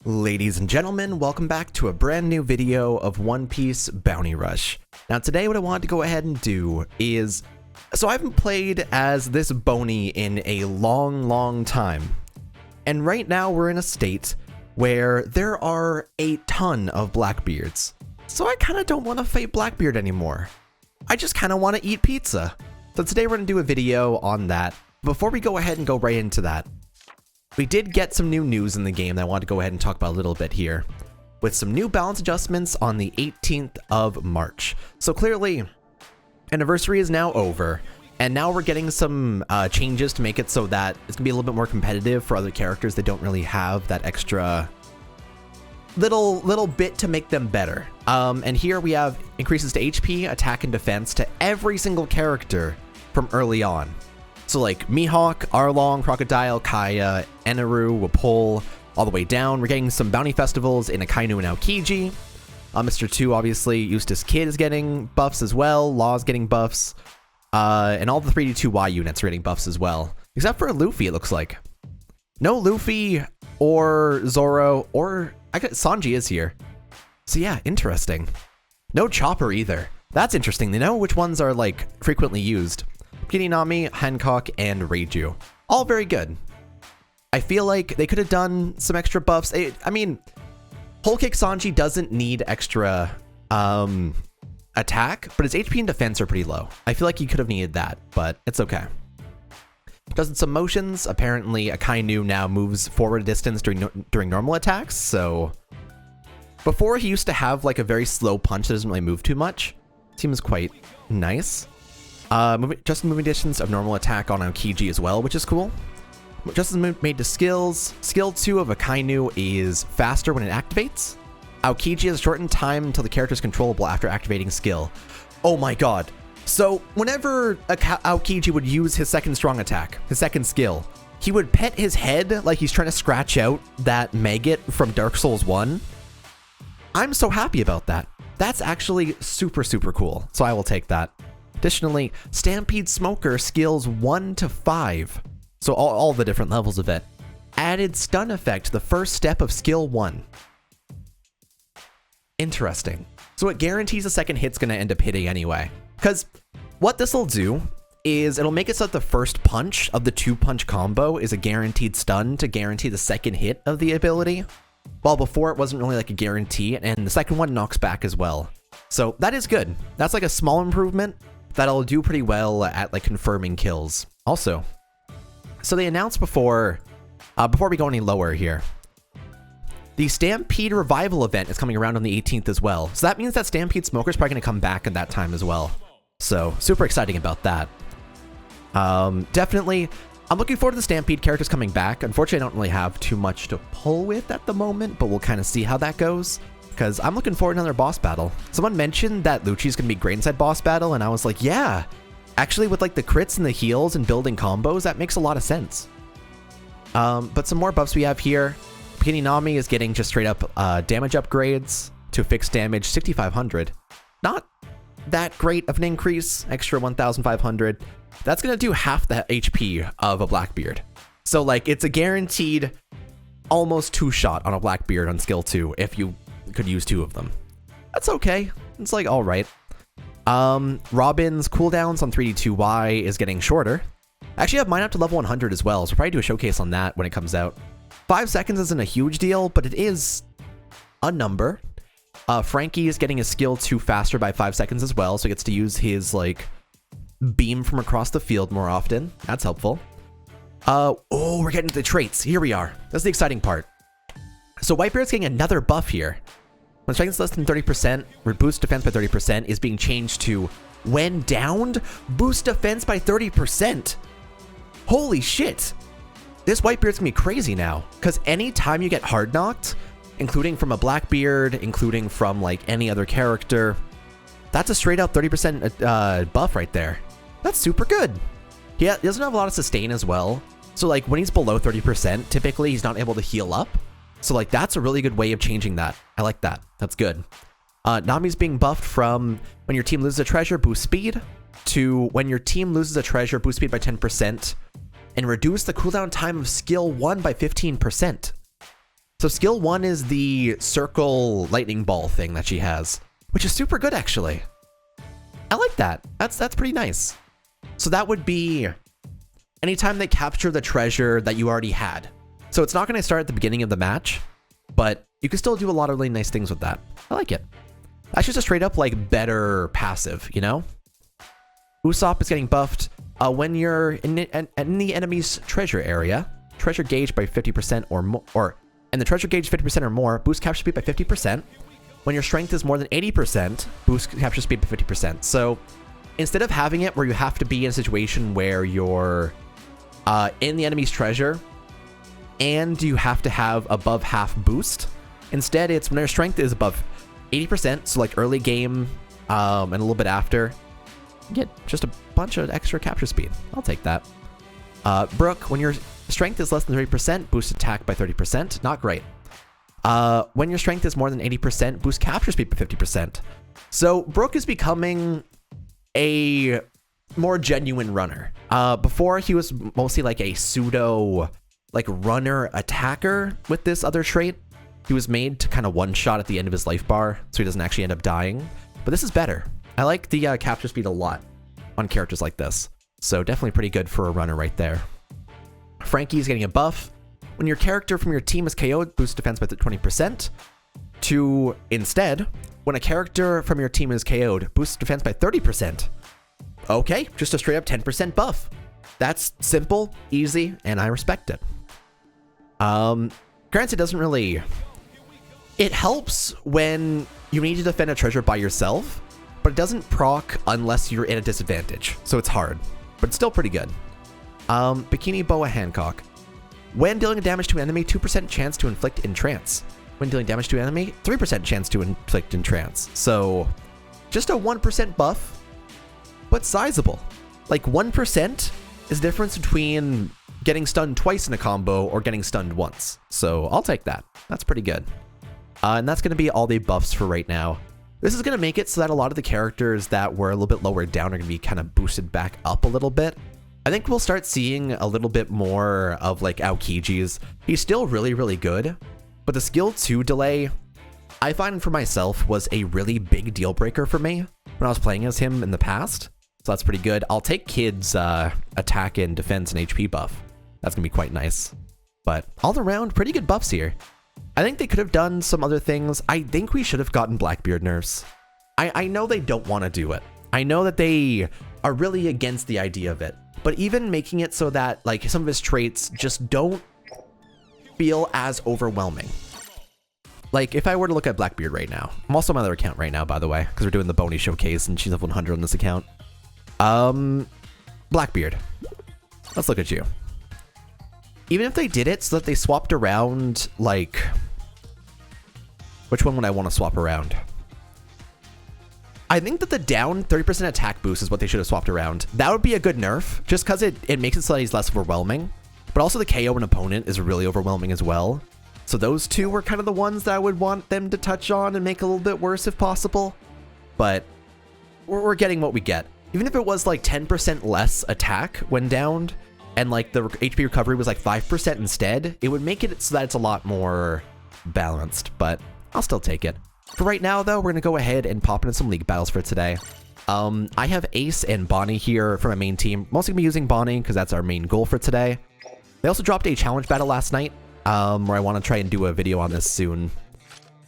Ladies and gentlemen, welcome back to a brand new video of One Piece Bounty Rush. Now today what I wanted to go ahead and do is, so I haven't played as this Bony in a long time. And right now we're in a state where there are a ton of Blackbeards. So I kind of don't want to fight Blackbeard anymore. I just kind of want to eat pizza. So today we're going to do a video on that. Before we go ahead and go right into that, we did get some new news in the game that I want to go ahead and talk about a little bit here, with some new balance adjustments on the 18th of March. So clearly, anniversary is now over, and now we're getting some changes to make it so that it's going to be a little bit more competitive for other characters that don't really have that extra little bit to make them better. And here we have increases to HP, attack, and defense to every single character from early on. So like Mihawk, Arlong, Crocodile, Kaya, Eneru, Wapol, all the way down. We're getting some bounty festivals in Akainu and Aokiji. Mr. 2, obviously, Eustace Kid is getting buffs as well. Law's getting buffs. And all the 3D2Y units are getting buffs as well. Except for Luffy, it looks like. No Luffy or Zoro or Sanji is here. So yeah, interesting. No Chopper either. That's interesting. They know which ones are like frequently used. Kirinami, Hancock, and Reiju. All very good. I feel like they could have done some extra buffs. I mean, Whole Cake Sanji doesn't need extra attack, but his HP and defense are pretty low. I feel like he could have needed that, but it's okay. Does some motions. Apparently, Akainu now moves forward a distance during normal attacks, so before he used to have like a very slow punch that doesn't really move too much. Seems quite nice. Just moving distance of normal attack on Aokiji as well, which is cool. Adjustments made to skills. Skill 2 of Akainu is faster when it activates. Aokiji has a shortened time until the character is controllable after activating skill. Oh my god. So whenever Aokiji would use his second strong attack, his second skill, he would pet his head like he's trying to scratch out that maggot from Dark Souls 1. I'm so happy about that. That's actually super cool. So I will take that. Additionally, Stampede Smoker skills 1 to 5, so all the different levels of it. Added stun effect, the first step of skill 1. Interesting. So it guarantees the second hit's going to end up hitting anyway. Because what this will do is it'll make it so that the first punch of the 2-punch combo is a guaranteed stun to guarantee the second hit of the ability, while before it wasn't really like a guarantee, and the second one knocks back as well. So that is good. That's like a small improvement that'll do pretty well at like confirming kills. Also, so they announced before we go any lower here, the Stampede Revival event is coming around on the 18th as well. So that means that Stampede Smoker is probably going to come back at that time as well. So super exciting about that. Definitely, I'm looking forward to the Stampede characters coming back. Unfortunately, I don't really have too much to pull with at the moment, but we'll kind of see how that goes. Because I'm looking forward to another boss battle. Someone mentioned that Lucci's going to be great inside boss battle, and I was like, yeah. Actually, with like the crits and the heals and building combos, that makes a lot of sense. But some more buffs we have here. Kirinami is getting just straight up damage upgrades to fixed damage 6,500. Not that great of an increase, extra 1,500. That's going to do half the HP of a Blackbeard. So like it's a guaranteed almost 2-shot on a Blackbeard on skill 2 if you could use 2 of them. That's okay. It's like all right. Robin's cooldowns on 3D2Y is getting shorter. I actually have mine up to level 100 as well, so we'll probably do a showcase on that when it comes out. 5 seconds isn't a huge deal, but it is a number. Frankie is getting his skill 2 faster by 5 seconds as well, so he gets to use his like beam from across the field more often. That's helpful. Oh, we're getting to the traits. Here we are. That's the exciting part. So Whitebeard's getting another buff here. When strength is less than 30%, boost defense by 30% is being changed to, when downed, boost defense by 30%. Holy shit. This Whitebeard's gonna be crazy now, because anytime you get hard knocked, including from a Blackbeard, including from like any other character, that's a straight out 30% buff right there. That's super good. He doesn't have a lot of sustain as well. So like when he's below 30%, typically he's not able to heal up. So like that's a really good way of changing that. I like that. That's good. Nami's being buffed from when your team loses a treasure, boost speed, to when your team loses a treasure, boost speed by 10%, and reduce the cooldown time of skill 1 by 15%. So skill 1 is the circle lightning ball thing that she has, which is super good actually. I like that. That's pretty nice. So that would be anytime they capture the treasure that you already had. So it's not going to start at the beginning of the match, but you can still do a lot of really nice things with that. I like it. That's just a straight up like better passive, you know? Usopp is getting buffed when you're in the enemy's treasure area. Treasure gauge by 50% or more, and the treasure gauge 50% or more, boost capture speed by 50%. When your strength is more than 80%, boost capture speed by 50%. So instead of having it where you have to be in a situation where you're in the enemy's treasure and you have to have above half boost, instead it's when their strength is above 80%, so like early game and a little bit after, you get just a bunch of extra capture speed. I'll take that. Brook, when your strength is less than 30%, boost attack by 30%. Not great. When your strength is more than 80%, boost capture speed by 50%. So Brook is becoming a more genuine runner. Before he was mostly like a pseudo like runner attacker with this other trait. He was made to kind of one-shot at the end of his life bar, so he doesn't actually end up dying. But this is better. I like the capture speed a lot on characters like this. So definitely pretty good for a runner right there. Frankie's getting a buff. When your character from your team is KO'd, boost defense by 20%. To instead, when a character from your team is KO'd, boost defense by 30%. Okay, just a straight up 10% buff. That's simple, easy, and I respect it. Granted, it doesn't really... It helps when you need to defend a treasure by yourself, but it doesn't proc unless you're in a disadvantage, so it's hard, but it's still pretty good. Bikini Boa Hancock. When dealing damage to an enemy, 2% chance to inflict in trance. When dealing damage to an enemy, 3% chance to inflict in trance. So, just a 1% buff, but sizable. Like 1% is the difference between getting stunned twice in a combo or getting stunned once. So I'll take that. That's pretty good. And that's going to be all the buffs for right now. This is going to make it so that a lot of the characters that were a little bit lower down are going to be kind of boosted back up a little bit. I think we'll start seeing a little bit more of like Aokiji's. He's still really, really good, but the skill 2 delay, I find for myself, was a really big deal breaker for me when I was playing as him in the past. So that's pretty good. I'll take Kid's attack and defense and HP buff. That's going to be quite nice. But all around, pretty good buffs here. I think they could have done some other things. I think we should have gotten Blackbeard nerfs. I know they don't want to do it. I know that they are really against the idea of it. But even making it so that like some of his traits just don't feel as overwhelming. Like if I were to look at Blackbeard right now, I'm also on my other account right now, by the way, because we're doing the Boney showcase and she's level 100 on this account. Blackbeard. Let's look at you. Even if they did it so that they swapped around, like... Which one would I want to swap around? I think that the down 30% attack boost is what they should have swapped around. That would be a good nerf, just because it makes it so that he's less overwhelming. But also the KO an opponent is really overwhelming as well. So those two were kind of the ones that I would want them to touch on and make a little bit worse if possible. But we're getting what we get. Even if it was like 10% less attack when downed, and like the HP recovery was like 5% instead, it would make it so that it's a lot more balanced, but I'll still take it. For right now though, we're gonna go ahead and pop into some league battles for today. I have Ace and Bonnie here for my main team. Mostly gonna be using Bonnie because that's our main goal for today. They also dropped a challenge battle last night, where I want to try and do a video on this soon.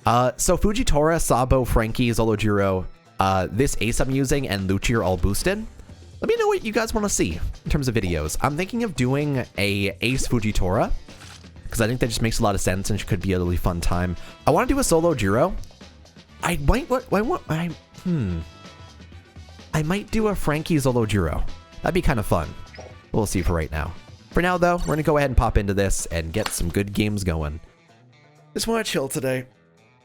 So Fujitora, Sabo, Frankie, Zolojiro, this Ace I'm using, and Lucci are all boosted. Let me know what you guys want to see in terms of videos. I'm thinking of doing a Ace Fujitora, because I think that just makes a lot of sense and it could be a really fun time. I want to do a solo Jiro. I might do a Frankie Zolo Jiro. That'd be kind of fun. We'll see for right now. For now though, we're gonna go ahead and pop into this and get some good games going. Just want to chill today.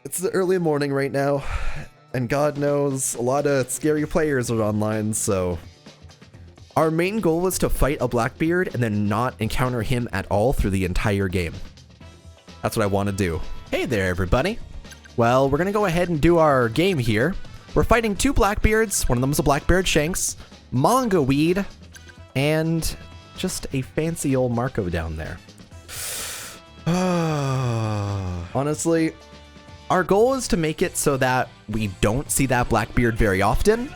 It's the early morning right now, and God knows a lot of scary players are online, so... Our main goal was to fight a Blackbeard and then not encounter him at all through the entire game. That's what I want to do. Hey there, everybody. Well, we're going to go ahead and do our game here. We're fighting two Blackbeards. One of them is a Blackbeard Shanks, Manga Weed, and just a fancy old Marco down there. Honestly, our goal is to make it so that we don't see that Blackbeard very often.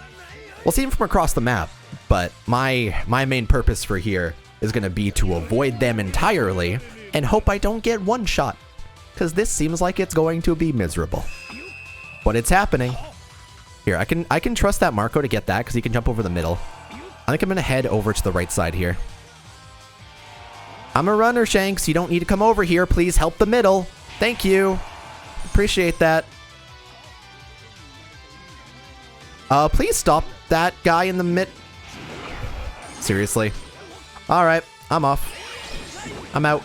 We'll see him from across the map, but my main purpose for here is going to be to avoid them entirely and hope I don't get one shot, because this seems like it's going to be miserable. But it's happening. Here, I can trust that Marco to get that because he can jump over the middle. I think I'm going to head over to the right side here. I'm a runner, Shanks. You don't need to come over here. Please help the middle. Thank you. Appreciate that. Please stop that guy in the mid. Seriously. All right, I'm off. I'm out.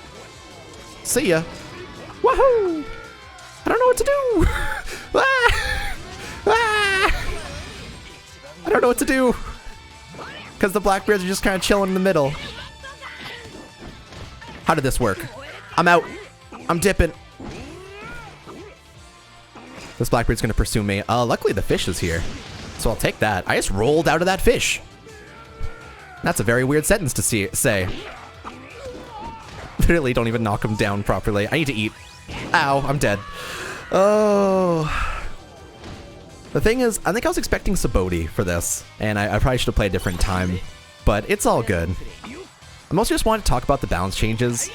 See ya. Woohoo! I don't know what to do. I don't know what to do. Because the Blackbeards are just kind of chilling in the middle. How did this work? I'm out. I'm dipping. This Blackbeard's going to pursue me. Luckily the fish is here, so I'll take that. I just rolled out of that fish. That's a very weird sentence to say. Literally don't even knock him down properly. I need to eat. Ow, I'm dead. Oh. The thing is, I think I was expecting Stampede for this, and I probably should have played a different time, but it's all good. I mostly just wanted to talk about the balance changes,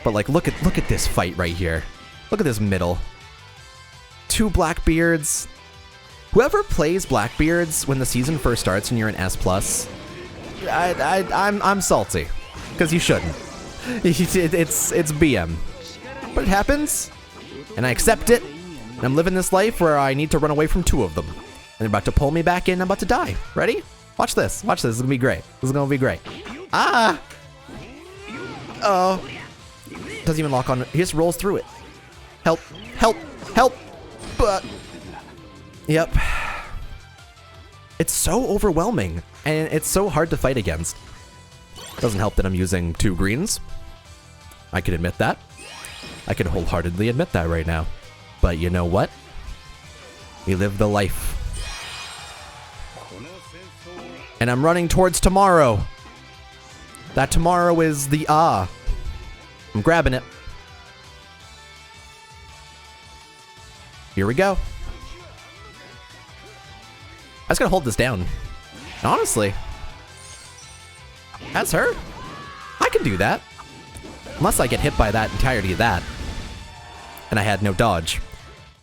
but like, look at this fight right here. Look at this middle. Two Blackbeards. Whoever plays Blackbeards when the season first starts and you're an S+, I'm salty, because you shouldn't. It's BM. But it happens, and I accept it, and I'm living this life where I need to run away from two of them. And they're about to pull me back in, I'm about to die. Ready? Watch this. Watch this. This is gonna be great. This is gonna be great. Ah! Oh. Doesn't even lock on. He just rolls through it. Help. Help. Help. But. Yep. It's so overwhelming, and it's so hard to fight against. Doesn't help that I'm using 2 greens. I can admit that. I can wholeheartedly admit that right now. But you know what? We live the life. And I'm running towards tomorrow. That tomorrow is the I'm grabbing it. Here we go. I just gotta hold this down. And honestly, as her, I can do that. Unless I get hit by that entirety of that. And I had no dodge.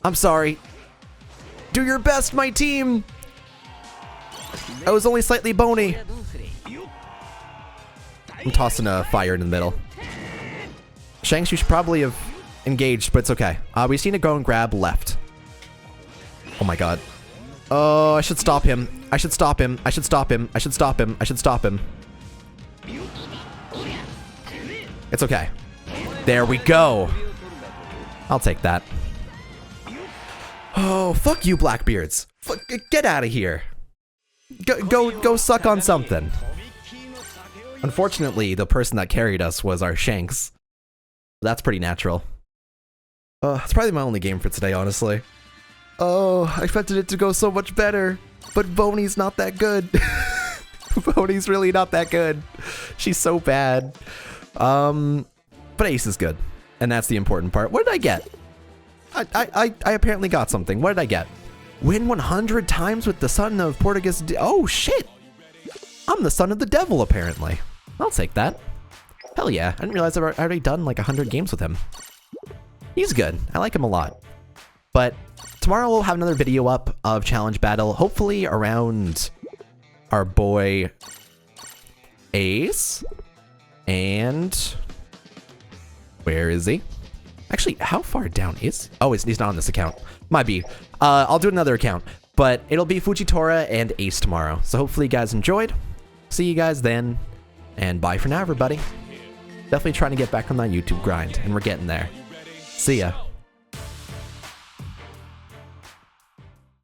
I'm sorry. Do your best, my team! I was only slightly bony. I'm tossing a fire in the middle. Shanks, you should probably have engaged, but it's okay. We just need to go and grab left. Oh my god. Oh, I should stop him. I should stop him. I should stop him. I should stop him. I should stop him. It's okay. There we go. I'll take that. Oh, fuck you, Blackbeards. Get out of here. Go suck on something. Unfortunately, the person that carried us was our Shanks. That's pretty natural. It's probably my only game for today, honestly. Oh, I expected it to go so much better, but Boney's not that good. Boney's really not that good. She's so bad. But Ace is good, and that's the important part. What did I get? I apparently got something. What did I get? Win 100 times with the son of Portuguese. Oh shit! I'm the son of the devil, apparently. I'll take that. Hell yeah! I didn't realize I've already done like 100 games with him. He's good. I like him a lot. But tomorrow we'll have another video up of Challenge Battle, hopefully around our boy Ace. And where is he? Actually, how far down is? Oh, he's not on this account. Might be. I'll do another account, but it'll be Fujitora and Ace tomorrow. So hopefully you guys enjoyed. See you guys then, and bye for now, everybody. Definitely trying to get back on that YouTube grind, and we're getting there. See ya.